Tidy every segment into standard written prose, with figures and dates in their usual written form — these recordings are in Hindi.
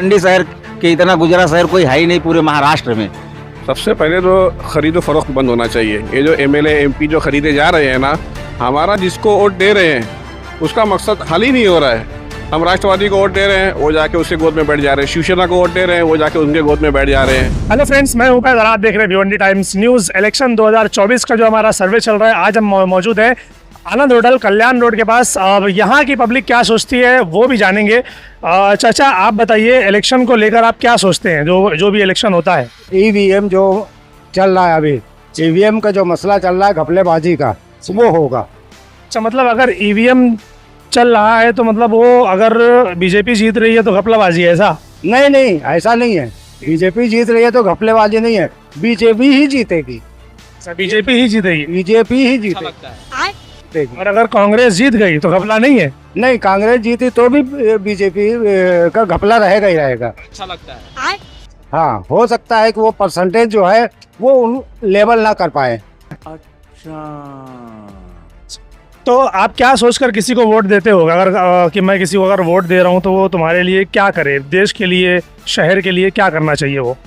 मंडी शहर के इतना गुजरा शहर कोई है ही नहीं पूरे महाराष्ट्र में। सबसे पहले तो खरीदो फरोख्त बंद होना चाहिए। ये जो एमएलए एमपी जो खरीदे जा रहे हैं ना, हमारा जिसको वोट दे रहे हैं उसका मकसद हल ही नहीं हो रहा है। हम राष्ट्रवादी को वोट दे रहे हैं, वो जाके उसके गोद में बैठ जा रहे हैं। शिवसेना को वोट दे रहे हैं, वो जाके उनके गोद में बैठ जा रहे हैं। हेलो फ्रेंड्स, मैं हूं आप देख रहे हैं भिवंडी टाइम्स न्यूज़। इलेक्शन 2024 का जो हमारा सर्वे चल रहा है, आज हम मौजूद हैं आनंद होटल कल्याण रोड के पास। अब यहाँ की पब्लिक क्या सोचती है वो भी जानेंगे। चाचा आप बताइए, इलेक्शन को लेकर आप क्या सोचते हैं? जो भी इलेक्शन होता है, ईवीएम जो चल रहा है अभी, ईवीएम का जो मसला चल रहा है घपलेबाजी का, वो होगा। अच्छा, मतलब अगर ईवीएम चल रहा है तो मतलब वो अगर बीजेपी जीत रही है तो घपलाबाजी है, ऐसा? नहीं, ऐसा नहीं है। बीजेपी जीत रही है तो घपलेबाजी नहीं है, बीजेपी ही जीतेगी। बीजेपी ही जीतेगी? बीजेपी ही जीतेगी। और अगर कांग्रेस जीत गई तो घपला नहीं है? नहीं, कांग्रेस जीती तो भी बीजेपी का घपला रहेगा ही रहेगा। अच्छा लगता है। हाँ, हो सकता है कि वो परसेंटेज जो है वो उन लेवल ना कर पाए। तो आप क्या सोचकर किसी को वोट देते हो? अगर कि मैं किसी को अगर वोट दे रहा हूँ तो वो तुम्हारे लिए क्या करे, देश के लिए, शहर के लिए क्या करना चाहिए वो?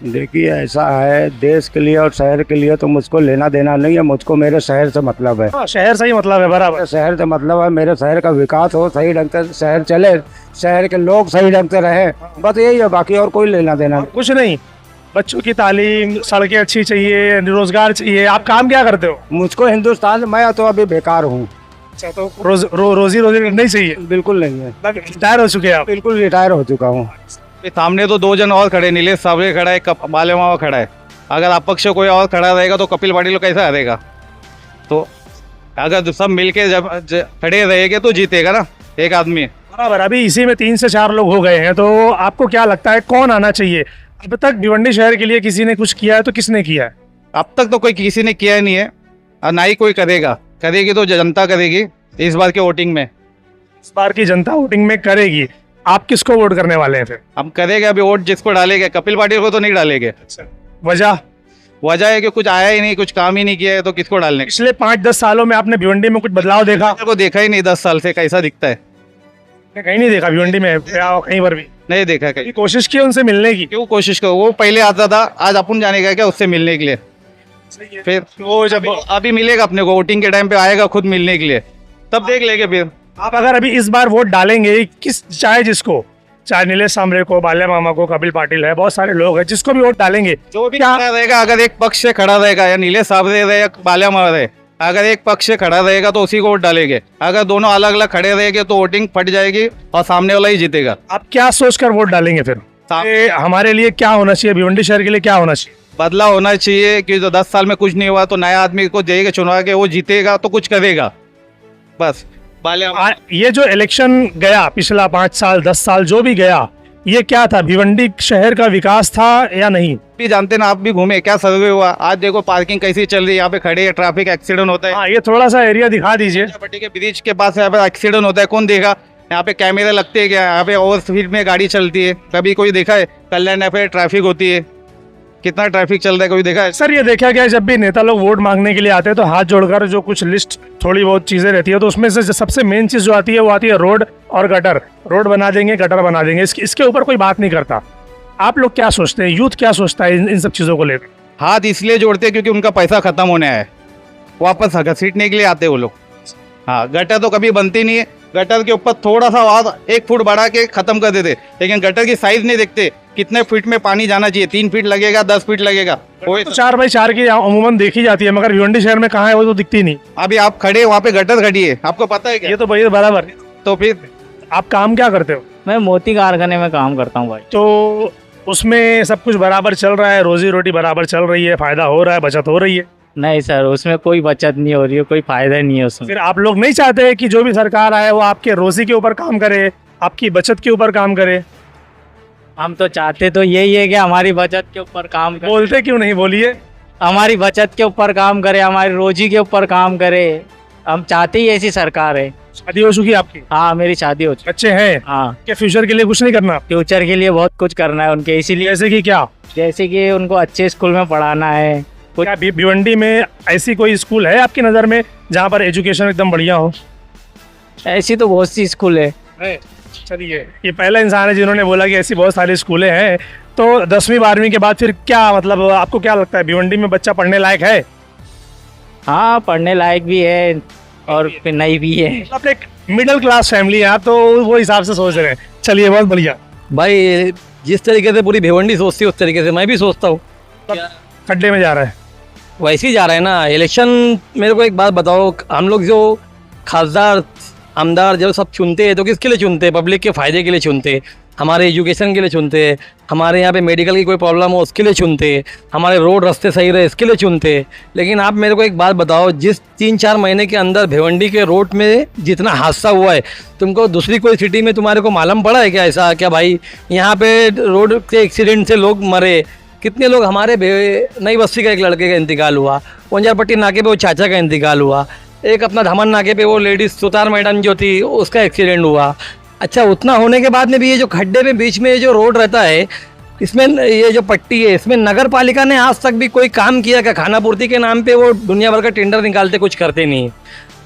देखिए, ऐसा है, देश के लिए और शहर के लिए तो मुझको लेना देना नहीं है। मुझको मेरे शहर से मतलब है। हाँ, शहर से ही मतलब है, बराबर। शहर से मतलब है, मेरे शहर का विकास हो, सही ढंग से शहर चले, शहर के लोग सही ढंग से रहे, बस यही है। बाकी और कोई लेना देना नहीं। कुछ नहीं, बच्चों की तालीम, सड़कें अच्छी चाहिए, रोजगार चाहिए। आप काम क्या करते हो? मुझको हिंदुस्तान, मैं तो अभी बेकार हूँ। अच्छा, तो रोजी नहीं चाहिए? बिल्कुल नहीं है, रिटायर हो चुके हैं आप? बिल्कुल रिटायर हो चुका हूँ। सामने तो दो जन और खड़े, नीलेश सावरे खड़ा है, बाले मामा खड़ा है। अगर अपक्ष कोई और खड़ा रहेगा तो कपिल पाटिल को कैसा रहेगा? तो अगर सब मिलके जब खड़े रहेंगे तो जीतेगा ना एक आदमी। बराबर। अभी इसी में 3 से 4 लोग हो गए हैं, तो आपको क्या लगता है कौन आना चाहिए? अब तक भिवंडी शहर के लिए किसी ने कुछ किया है तो किसने किया है? अब तक तो कोई किसी ने किया ही नहीं है और ना ही कोई करेगा। करेगी तो जनता करेगी इस बार के वोटिंग में। इस बार की जनता वोटिंग में करेगी। आप किसको वोट करने वाले हैं फिर? हम करेंगे अभी वोट जिसको डालेंगे, कपिल पाटिल को तो नहीं डालेंगे। वजह है कि कुछ आया ही नहीं, कुछ काम ही नहीं किया है, तो किसको डालने? पिछले 5-10 सालों में आपने भिवंडी में कुछ बदलाव देखा? को देखा ही नहीं 10 साल से, कैसा दिखता है? कहीं नहीं देखा भिवंडी में, कहीं पर भी नहीं देखा कहीं। कोशिश की उनसे मिलने की? क्यों कोशिश करो, वो पहले आता था, आज अपन जाने का क्या उससे मिलने के लिए? फिर वो जब अभी मिलेगा अपने को, वोटिंग के टाइम पे आएगा खुद मिलने के लिए, तब देख लेंगे। फिर आप अगर अभी इस बार वोट डालेंगे, किस चाहे जिसको, चाहे नीलेश सामरे को, बाल्या मामा को, कपिल पाटिल है, बहुत सारे लोग हैं, जिसको भी वोट डालेंगे, जो भी खड़ा रहेगा, अगर एक पक्ष से खड़ा रहेगा, या नीलेश सावरे रहे या बाल्या मामा रहे, अगर एक पक्ष से खड़ा रहेगा तो उसी को वोट डालेंगे। अगर दोनों अलग अलग खड़े रहेंगे तो वोटिंग फट जाएगी और सामने वाला ही जीतेगा। आप क्या सोचकर वोट डालेंगे फिर? हमारे लिए क्या होना चाहिए, भिवंडी शहर के लिए क्या होना चाहिए? बदलाव होना चाहिए कि जो 10 साल में कुछ नहीं हुआ तो नया आदमी को देगा, चुनवा के वो जीतेगा तो कुछ करेगा, बस। ये जो इलेक्शन गया पिछला 5 साल 10 साल जो भी गया, ये क्या था? भिवंडी शहर का विकास था या नहीं? भी जानते ना, आप भी घूमे, क्या सर्वे हुआ? आज देखो पार्किंग कैसी चल रही है, यहाँ पे खड़े हैं, ट्रैफिक एक्सीडेंट होता है। हाँ, ये थोड़ा सा एरिया दिखा दीजिए। पट्टी के ब्रिज के पास यहाँ पे एक्सीडेंट होता है, कौन देखा? यहाँ पे कैमरे लगते हैं क्या? यहाँ पे ओवर स्पीड में गाड़ी चलती है, कभी कोई देखा है? कल्याण यहाँ पे ट्रैफिक होती है, कितना ट्रैफिक चल रहा है, कोई देखा है? सर, ये देखा गया जब भी नेता लोग वोट मांगने के लिए आते हैं तो हाथ जोड़कर जो कुछ लिस्ट थोड़ी बहुत चीजें रहती है, तो उसमें से सबसे मेन चीज जो आती है वो आती है रोड और गटर। रोड बना देंगे, गटर बना देंगे, इसके ऊपर कोई बात नहीं करता। आप लोग क्या सोचते हैं, यूथ क्या सोचता है इन सब चीजों को लेकर? हाथ इसलिए जोड़ते हैं क्योंकि उनका पैसा खत्म होने आया है, वापस घसीटने के लिए आते हैं वो लोग। हाँ, गटर तो कभी बनती नहीं है, गटर के ऊपर थोड़ा सा आवाज 1 फुट बढ़ा के खत्म कर देते, लेकिन गटर की साइज नहीं देखते, कितने फीट में पानी जाना चाहिए, 3 फीट लगेगा, 10 फीट लगेगा, वो तो 4x4 की अमूमन देखी जाती है, मगर भिवंडी शहर में कहाँ है वो तो दिखती नहीं। अभी आप खड़े वहाँ पे गटर खड़ी है, आपको पता है क्या? ये तो भाई बराबर। तो फिर आप काम क्या करते हो? मैं मोती कारखाने में काम करता हूँ भाई। तो उसमें सब कुछ बराबर चल रहा है, रोजी रोटी बराबर चल रही है, फायदा हो रहा है, बचत हो रही है? नहीं सर, उसमें कोई बचत नहीं हो रही है, कोई फायदा नहीं है उसमें। फिर आप लोग नहीं चाहते कि जो भी सरकार आए वो आपके रोजी के ऊपर काम करे, आपकी बचत के ऊपर काम करे? हम तो चाहते तो यही है कि हमारी बचत के ऊपर काम करे। बोलते क्यों नहीं? बोलिए। हमारी बचत के ऊपर काम करे, हमारी रोजी के ऊपर काम करे, हम चाहते ही ऐसी सरकार है। शादी हो चुकी है आपकी? हाँ, मेरी शादी हो चुकी। बच्चे हैं? हाँ। क्या फ्यूचर के लिए कुछ नहीं करना? फ्यूचर के लिए बहुत कुछ करना है उनके, इसीलिए जैसे कि क्या? जैसे कि उनको अच्छे स्कूल में पढ़ाना है। क्या भिवंडी में ऐसी कोई स्कूल है आपकी नज़र में जहाँ पर एजुकेशन एकदम बढ़िया हो? ऐसी तो बहुत सी स्कूल है। चलिए, ये पहला इंसान है जिन्होंने बोला कि ऐसी बहुत सारी स्कूलें हैं। तो 10वीं 12वीं के बाद फिर क्या मतलब आपको क्या लगता है भिवंडी में बच्चा पढ़ने लायक है? हाँ, पढ़ने लायक भी है और फिर नहीं भी है। आप एक मिडिल क्लास फैमिली है आप, तो वो हिसाब से सोच रहे हैं। चलिए, बहुत बढ़िया। भाई जिस तरीके से पूरी भिवंडी सोचती है उस तरीके से मैं भी सोचता हूँ। खड्डे में जा रहा है। वैसे ही जा रहा है ना इलेक्शन। मेरे को एक बात बताओ, हम लोग जो खासदार आमदार जब सब चुनते हैं तो किसके लिए चुनते हैं? पब्लिक के फ़ायदे के लिए चुनते हैं, हमारे एजुकेशन के लिए चुनते हैं, हमारे यहाँ पे मेडिकल की कोई प्रॉब्लम हो उसके लिए चुनते हैं, हमारे रोड रास्ते सही रहे इसके लिए चुनते हैं। लेकिन आप मेरे को एक बात बताओ, जिस 3-4 महीने के अंदर भिवंडी के रोड में जितना हादसा हुआ है, तुमको दूसरी कोई सिटी में तुम्हारे को मालूम पड़ा है क्या ऐसा? क्या भाई यहाँ पे रोड के एक्सीडेंट से लोग मरे? कितने लोग हमारे नई बस्ती का एक लड़के का इंतकाल हुआ, वंजारपट्टी नाके पे वो चाचा का इंतकाल हुआ, एक अपना धमन नाके पे वो लेडीज सुतार मैडम जो थी उसका एक्सीडेंट हुआ। अच्छा, उतना होने के बाद में भी ये जो खड्डे में बीच में ये जो रोड रहता है, इसमें ये जो पट्टी है, इसमें नगर पालिका ने आज तक भी कोई काम किया क्या? खाना पूर्ति के नाम पे वो दुनिया भर का टेंडर निकालते, कुछ करते नहीं।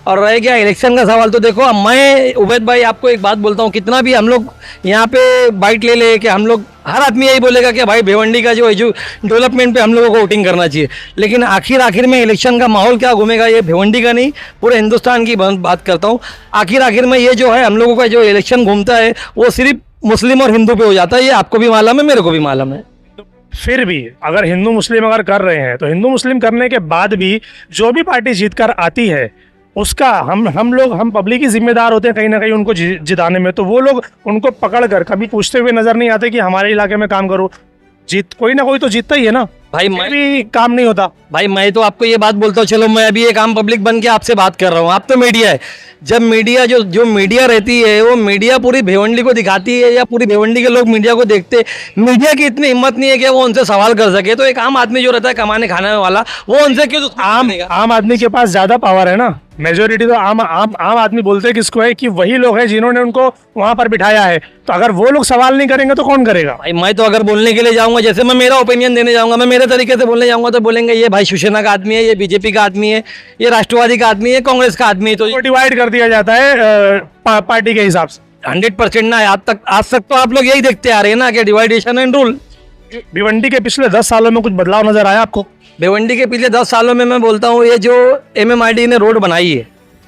और रह गया इलेक्शन का सवाल, तो देखो अब मैं उबैद भाई आपको एक बात बोलता हूँ, कितना भी हम लोग यहाँ पे बाइट ले ले कि हम लोग, हर आदमी यही बोलेगा कि भाई भिवंडी का जो डेवलपमेंट पे हम लोगों को वोटिंग करना चाहिए। लेकिन आखिर में इलेक्शन का माहौल क्या घूमेगा, ये भिवंडी का नहीं पूरे हिंदुस्तान की बात करता हूँ। आखिर में ये जो है हम लोगों का जो इलेक्शन घूमता है वो सिर्फ मुस्लिम और हिंदू पे हो जाता है। ये आपको भी मालूम है, मेरे को भी मालूम है। फिर भी अगर हिंदू मुस्लिम अगर कर रहे हैं तो हिंदू मुस्लिम करने के बाद भी जो भी पार्टी जीत कर आती है उसका हम पब्लिक ही जिम्मेदार होते हैं कहीं ना कहीं उनको जिताने में। तो वो लोग उनको पकड़ कर कभी पूछते हुए नजर नहीं आते कि हमारे इलाके में काम करो। कोई ना कोई तो जीतता ही है ना भाई। मैं भी काम नहीं होता भाई, मैं तो आपको ये बात बोलता हूँ, चलो मैं अभी एक आम पब्लिक बन के आपसे बात कर रहा हूँ, आप तो मीडिया है। जब मीडिया जो मीडिया रहती है वो मीडिया पूरी भिवंडी को दिखाती है या पूरी भिवंडी के लोग मीडिया को देखते हैं, मीडिया की इतनी हिम्मत नहीं है कि वो उनसे सवाल कर सके। तो एक आम आदमी जो रहता है कमाने खाने वाला, वो उनसे क्यों? आम आदमी के पास ज्यादा पावर है ना। मेजोरिटी तो आम आदमी बोलते हैं किसको है कि वही लोग हैं जिन्होंने उनको वहां पर बिठाया है। तो अगर वो लोग सवाल नहीं करेंगे तो कौन करेगा? भाई मैं तो अगर बोलने के लिए जाऊंगा, जैसे मैं मेरा ओपिनियन देने जाऊंगा, मैं मेरे तरीके से बोलने जाऊंगा तो बोलेंगे ये भाई शिवसेना का आदमी है, ये बीजेपी का आदमी है, ये राष्ट्रवादी का आदमी है, कांग्रेस का आदमी है। तो डिवाइड कर दिया जाता है पार्टी के हिसाब से। 100% ना, आज तक तो आप लोग यही देखते आ रहे हैं ना कि डिवाइडेशन एंड रूल। भिवंडी के पिछले 10 सालों में कुछ बदलाव नजर आया आपको? भिवंडी के पिछले 10 सालों में मैं बोलता हूँ, ये जो MMRD ने रोड बनाई है,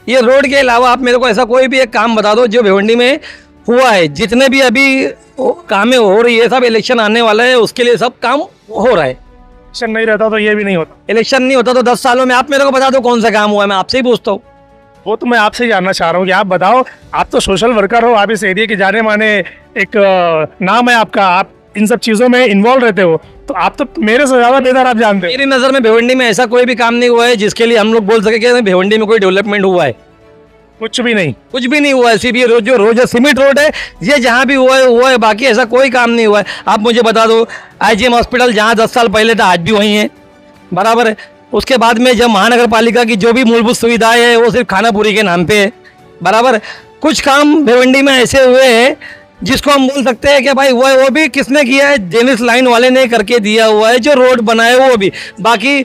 ये रोड के अलावा आप मेरे को ऐसा कोई भी एक काम बता दो जो भिवंडी में हुआ है। जितने भी अभी काम हो रही है, सब इलेक्शन आने वाला है उसके लिए सब काम हो रहा है। इलेक्शन नहीं रहता तो ये भी नहीं होता। इलेक्शन नहीं होता तो 10 सालों में आप मेरे को बता दो कौन सा काम हुआ है, मैं आपसे ही पूछता हूँ। वो तो मैं आपसे ही जानना चाह रहा हूँ कि आप बताओ, आप तो सोशल वर्कर हो, आप इस एरिया के जाने माने एक नाम है आपका, आप इन सब चीज़ों में इन्वॉल्व रहते हो, तो आप तो मेरे से ज़्यादा बेहतर आप जानते हो। मेरी नज़र में भिवंडी में ऐसा कोई भी काम नहीं हुआ है जिसके लिए हम लोग बोल सके कि भिवंडी में कोई डेवलपमेंट हुआ है। कुछ भी नहीं हुआ है। सिर्फ ये रोज सीमेंट रोड है, ये जहाँ भी हुआ है, बाकी ऐसा कोई काम नहीं हुआ है। आप मुझे बता दो, IGM हॉस्पिटल जहाँ 10 साल पहले था आज भी वहीं है, बराबर है। उसके बाद में जब महानगर पालिका की जो भी मूलभूत सुविधाएं है वो सिर्फ खाना पूरी के नाम पे है, बराबर। कुछ काम भिवंडी में ऐसे हुए हैं जिसको हम बोल सकते हैं कि भाई वो भी किसने किया है, जेनिस लाइन वाले ने करके दिया हुआ है। जो रोड बनाए वो भी, बाकी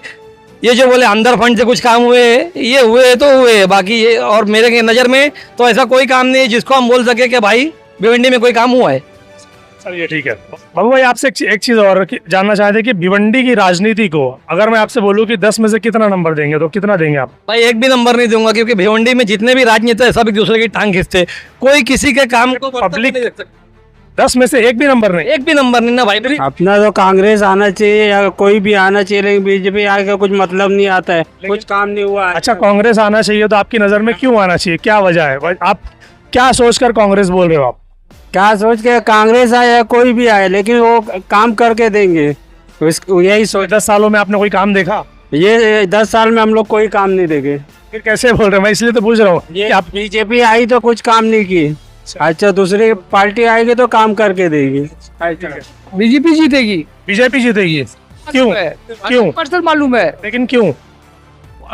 ये जो बोले अंदर फंड से कुछ काम हुए, ये हुए तो हुए, बाकी ये और मेरे नज़र में तो ऐसा कोई काम नहीं है जिसको हम बोल सके कि भाई भिवंडी में कोई काम हुआ है। चलिए ठीक है। बाबू भाई आपसे एक चीज़ और जानना चाहते हैं कि भिवंडी की राजनीति को अगर मैं आपसे बोलूं कि 10 में से कितना नंबर देंगे तो कितना देंगे आप? भाई एक भी नंबर नहीं दूंगा, क्योंकि भिवंडी में जितने भी राजनेता है सब एक दूसरे की टांग खींचते, कोई किसी के काम को पब्लिक 10 में से एक भी नंबर नहीं? एक भी नंबर नहीं ना भाई। अपना तो कांग्रेस आना चाहिए या कोई भी आना चाहिए, लेकिन बीजेपी आके कुछ मतलब नहीं आता है, कुछ काम नहीं हुआ है। अच्छा, कांग्रेस आना चाहिए तो आपकी नज़र में क्यों आना चाहिए, क्या वजह है? आप क्या सोचकर कांग्रेस बोल रहे हो? आप क्या सोच के कांग्रेस आए या कोई भी आए, लेकिन वो काम करके देंगे, यही सोच। 10 सालों में आपने कोई काम देखा? ये 10 साल में हम लोग कोई काम नहीं देखे। फिर कैसे बोल रहे हैं? मैं इसलिए तो पूछ रहा हूँ। ये आप बीजेपी आई तो कुछ काम नहीं की, अच्छा दूसरी पार्टी आएगी तो काम करके देगी। बीजेपी जीतेगी। बीजेपी जीतेगी? क्यों? क्यों? पर्सनल मालूम है, लेकिन क्यों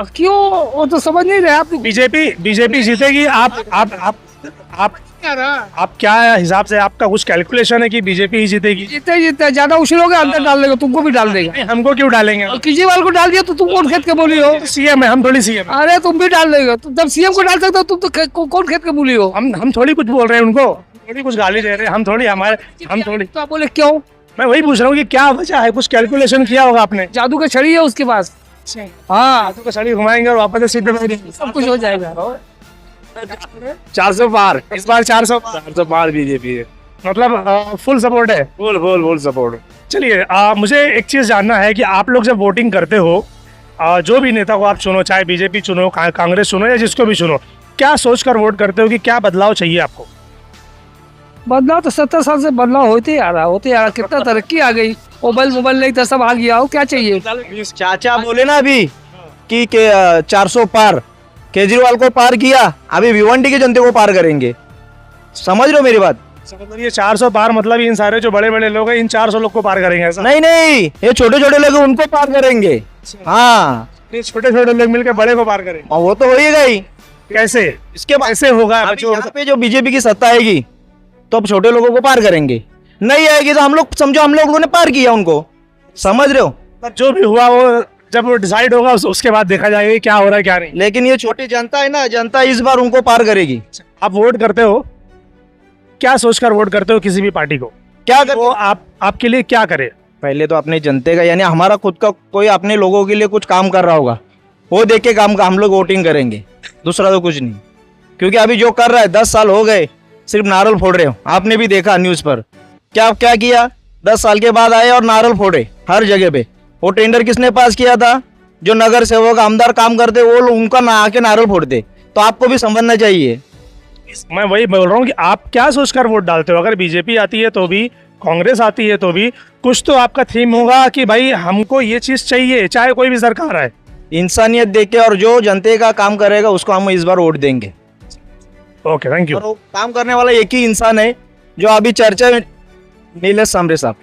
क्यों वो तो समझ नहीं रहे आप। बीजेपी जीतेगी। आप आप क्या हिसाब से आपका कुछ कैलकुलेशन है कि बीजेपी ही जीतेगी? जितने जितने ज्यादा उछलोगे अंदर डाल देगा, तुमको भी डाल देगा। नहीं, हमको क्यों डालेंगे? और केजरीवाल को डाल दिया तो तुम कौन खेत के बोली हो? सीएम है, हम थोड़ी सीएम। अरे तुम भी डाल देगा, तुम जब सीएम को डाल सकते हो तुम तो कौन खेत के बोली हो? हम थोड़ी कुछ बोल रहे हैं उनको, थोड़ी कुछ गाली दे रहे हैं, हम थोड़ी। तो आप बोले क्यों? मैं वही पूछ रहा हूँ कि क्या वजह है, कुछ कैलकुलेशन किया होगा आपने? जादू का छड़ी है उसके पास। हाँ, तो साड़ी घुमाएंगे और वापस से सीट पे बैठेंगे, सब कुछ हो जाएगा। 400 पार इस बार, 400 पार बीजेपी है, मतलब फुल सपोर्ट है। Full support. चलिए मुझे एक चीज़ जानना है कि आप लोग जब वोटिंग करते हो, जो भी नेता को आप चुनो, चाहे बीजेपी चुनो, कांग्रेस चुनो या जिसको भी चुनो, क्या सोचकर वोट करते हो कि क्या बदलाव चाहिए आपको? बदलाव तो 70 साल से बदलाव होते आ रहा, कितना तरक्की आ गई। मोबाइल नहीं था, सब आ गया हो, क्या चाहिए? चाचा बोले ना अभी कि 400 पार, केजरीवाल को पार किया, अभी भिवंडी के जनते को पार करेंगे। समझ रहे हो मेरी बात? मतलब ये 400 पार मतलब इन सारे जो बड़े बड़े लोग हैं, इन 400 लोग को पार करेंगे ऐसा? नहीं, ये छोटे छोटे लोग हैं, उनको पार करेंगे। हाँ, ये छोटे छोटे लोग मिलकर बड़े को पार करेंगे। और वो तो होएगा ही। कैसे? इसके बाद कैसे होगा? यहाँ पे जो बीजेपी की सत्ता आएगी तो अब छोटे लोगों को पार करेंगे, नहीं आएगी तो हम लोग समझो हम लोगों ने पार किया उनको। समझ रहे हो? जो भी हुआ वो जब वो डिसाइड होगा उसके बाद देखा जाएगा कि क्या हो रहा है क्या नहीं। लेकिन ये छोटी जनता है ना, जनता इस बार उनको पार करेगी। आप वोट करते हो, क्या सोचकर वोट करते हो किसी भी पार्टी को? क्या वो आपके लिए क्या करे? पहले तो अपने जनते का, यानी हमारा खुद का कोई अपने लोगों के लिए कुछ काम कर रहा होगा, वो देख के काम का हम लोग वोटिंग करेंगे, दूसरा तो कुछ नहीं। क्योंकि अभी जो कर रहा है, 10 साल हो गए सिर्फ नारल फोड़ रहे हो। आपने भी देखा न्यूज पर क्या क्या किया। 10 साल के बाद आए और नारल फोड़े हर जगह पे। वो टेंडर किसने पास किया था? जो नगर सेवक आमदार काम करते वो उनका ना आके नारल फोड़ते। तो आपको भी समझना चाहिए। मैं वही बोल रहा हूँ कि आप क्या सोचकर वोट डालते हो? अगर बीजेपी आती है तो भी, कांग्रेस आती है तो भी, कुछ तो आपका थीम होगा कि भाई हमको ये चीज चाहिए, चाहे कोई भी सरकार आए। इंसानियत देख के और जो जनते का काम करेगा उसको हम इस बार वोट देंगे। Okay, thank you. और वो काम करने वाला एक ही इंसान है जो अभी चर्चा में, नीलेश सांबरे साहब,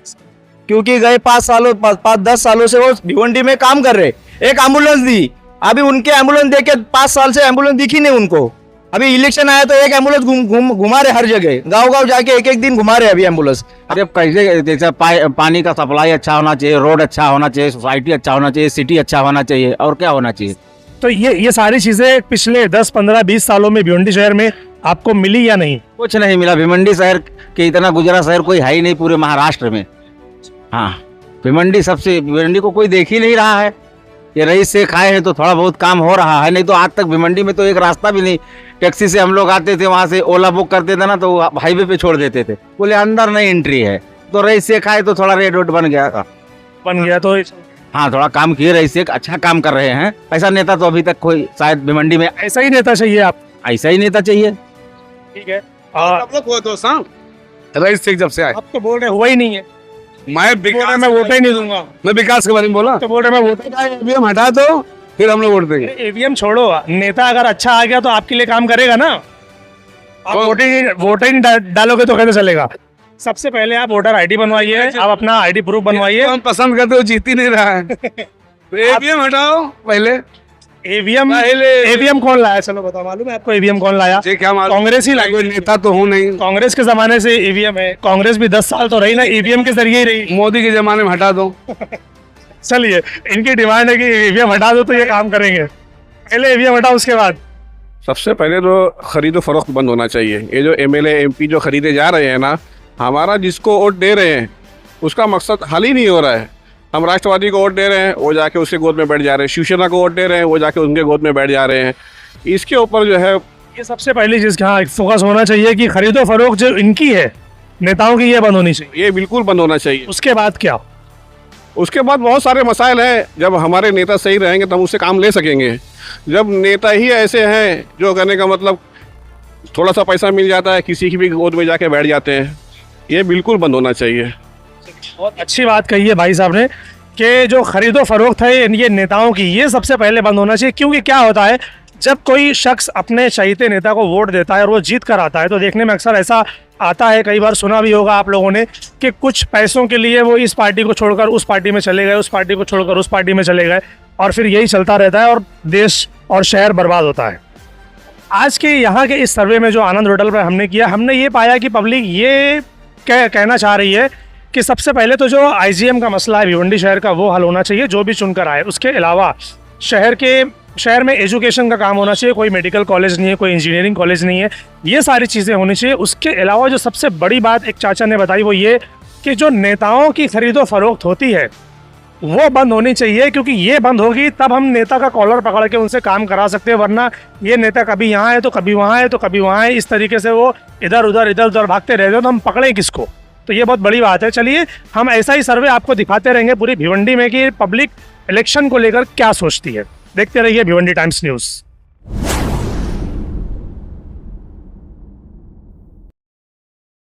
क्योंकि गए 10 सालों से वो भिवंडी में काम कर रहे। एक एम्बुलेंस दी, अभी उनके एम्बुलेंस देके 5 साल से एम्बुलेंस दिखी नहीं उनको। अभी इलेक्शन आया तो एक एम्बुलेंस घुमा रहे हर जगह, गांव जाके एक दिन घुमा रहे अभी एम्बुलेंस। अरे कैसे, जैसे पानी का सप्लाई अच्छा होना चाहिए, रोड अच्छा होना चाहिए, सोसाइटी अच्छा होना चाहिए, सिटी अच्छा होना चाहिए, और क्या होना चाहिए? तो ये सारी चीजें पिछले 10, 15, 20 सालों में भिवंडी शहर में आपको मिली या नहीं? कुछ नहीं मिला। भिवंडी शहर के इतना गुजरा शहर कोई है ही नहीं पूरे महाराष्ट्र में। हाँ, भिवंडी को कोई देख ही नहीं रहा है। ये रईस से खाए हैं तो थोड़ा बहुत काम हो रहा है, नहीं तो आज तक भिवंडी में तो एक रास्ता भी नहीं। टैक्सी से हम लोग आते थे, वहाँ से ओला बुक करते थे ना, तो हाईवे पे छोड़ देते थे, बोले अंदर नहीं एंट्री है। तो रईस से खाए तो थोड़ा रेड रोड बन गया तो हाँ, थोड़ा काम किए, रईस से अच्छा काम कर रहे हैं। ऐसा नेता तो अभी तक कोई शायद भिवंडी में, ऐसा ही नेता चाहिए आप? ऐसा ही नेता चाहिए। ठीक है। रईस से जब से आए, आप तो बोल रहे हुआ ही नहीं है। मैं वोट ही नहीं दूंगा। मैं विकास के बारे में बोला तो बोल रहे मैं वोट ईवीएम हटा दो, फिर हम लोग वोट देंगे। ईवीएम छोड़ो, नेता अगर अच्छा आ गया तो आपके लिए काम करेगा ना। आप वोट ही डालोगे तो कैसे चलेगा? सबसे पहले आप वोटर आईडी बनवाइए, आप अपना आईडी प्रूफ बनवाइए। हम पसंद करते हो, जीत ही नहीं रहा है। ईवीएम हटाओ पहले। ईवीएम कौन लाया? चलो बताओ, मालूम है आपको ईवीएम कौन लाया? क्या मालूम? कांग्रेस ही लाई। कोई नेता तो हूँ नहीं। कांग्रेस के जमाने से ईवीएम है। कांग्रेस भी 10 साल तो रही ना, ईवीएम के जरिए ही रही। मोदी के जमाने में हटा दो। चलिए, इनकी डिमांड है कि ईवीएम हटा दो तो ये काम करेंगे। पहले ईवीएम हटाओ, उसके बाद। सबसे पहले तो खरीदो फरोख्त बंद होना चाहिए। ये जो एमएलए एमपी जो खरीदे जा रहे हैं ना, हमारा जिसको वोट दे रहे हैं उसका मकसद हल ही नहीं हो रहा है। हम राष्ट्रवादी को वोट दे रहे हैं, वो जाके उसके गोद में बैठ जा रहे हैं। शिवसेना को वोट दे रहे हैं, वो जाके उनके गोद में बैठ जा रहे हैं। इसके ऊपर जो है, ये सबसे पहली चीज़ हाँ फोकस होना चाहिए कि खरीदो फरोख्त जो इनकी है, नेताओं की, ये बंद होनी चाहिए। ये बिल्कुल बंद होना चाहिए। उसके बाद क्या? उसके बाद बहुत सारे मसाइल हैं। जब हमारे नेता सही रहेंगे तब उससे काम ले सकेंगे। जब नेता ही ऐसे हैं जो कहने का मतलब थोड़ा सा पैसा मिल जाता है, किसी की भी गोद में जाके बैठ जाते हैं, ये बिल्कुल बंद होना चाहिए। बहुत अच्छी बात कही है भाई साहब ने कि जो खरीदो फरोख्त है ये नेताओं की, ये सबसे पहले बंद होना चाहिए। क्योंकि क्या होता है, जब कोई शख्स अपने चहीते नेता को वोट देता है और वो जीत कर आता है तो देखने में अक्सर ऐसा आता है, कई बार सुना भी होगा आप लोगों ने, कि कुछ पैसों के लिए वो इस पार्टी को छोड़कर उस पार्टी में चले गए, उस पार्टी को छोड़कर उस पार्टी में चले गए, और फिर यही चलता रहता है और देश और शहर बर्बाद होता है। आज के यहाँ के इस सर्वे में जो आनंद होटल पर हमने किया, हमने ये पाया कि पब्लिक ये कहना चाह रही है कि सबसे पहले तो जो आईजीएम का मसला है भिवंडी शहर का, वो हल होना चाहिए जो भी चुनकर आए। उसके अलावा शहर में एजुकेशन का काम होना चाहिए, कोई मेडिकल कॉलेज नहीं है, कोई इंजीनियरिंग कॉलेज नहीं है, ये सारी चीज़ें होनी चाहिए। उसके अलावा जो सबसे बड़ी बात एक चाचा ने बताई वो ये कि जो नेताओं की खरीदो फरोख्त होती है वो बंद होनी चाहिए, क्योंकि ये बंद होगी तब हम नेता का कॉलर पकड़ के उनसे काम करा सकते हैं। वरना ये नेता कभी यहाँ है तो कभी वहाँ है तो कभी वहाँ है, इस तरीके से वो इधर उधर भागते रहते हो तो हम पकड़ें किसको। तो ये बहुत बड़ी बात है। चलिए हम ऐसा ही सर्वे आपको दिखाते रहेंगे पूरी भिवंडी में कि पब्लिक इलेक्शन को लेकर क्या सोचती है। देखते रहिए भिवंडी टाइम्स न्यूज़।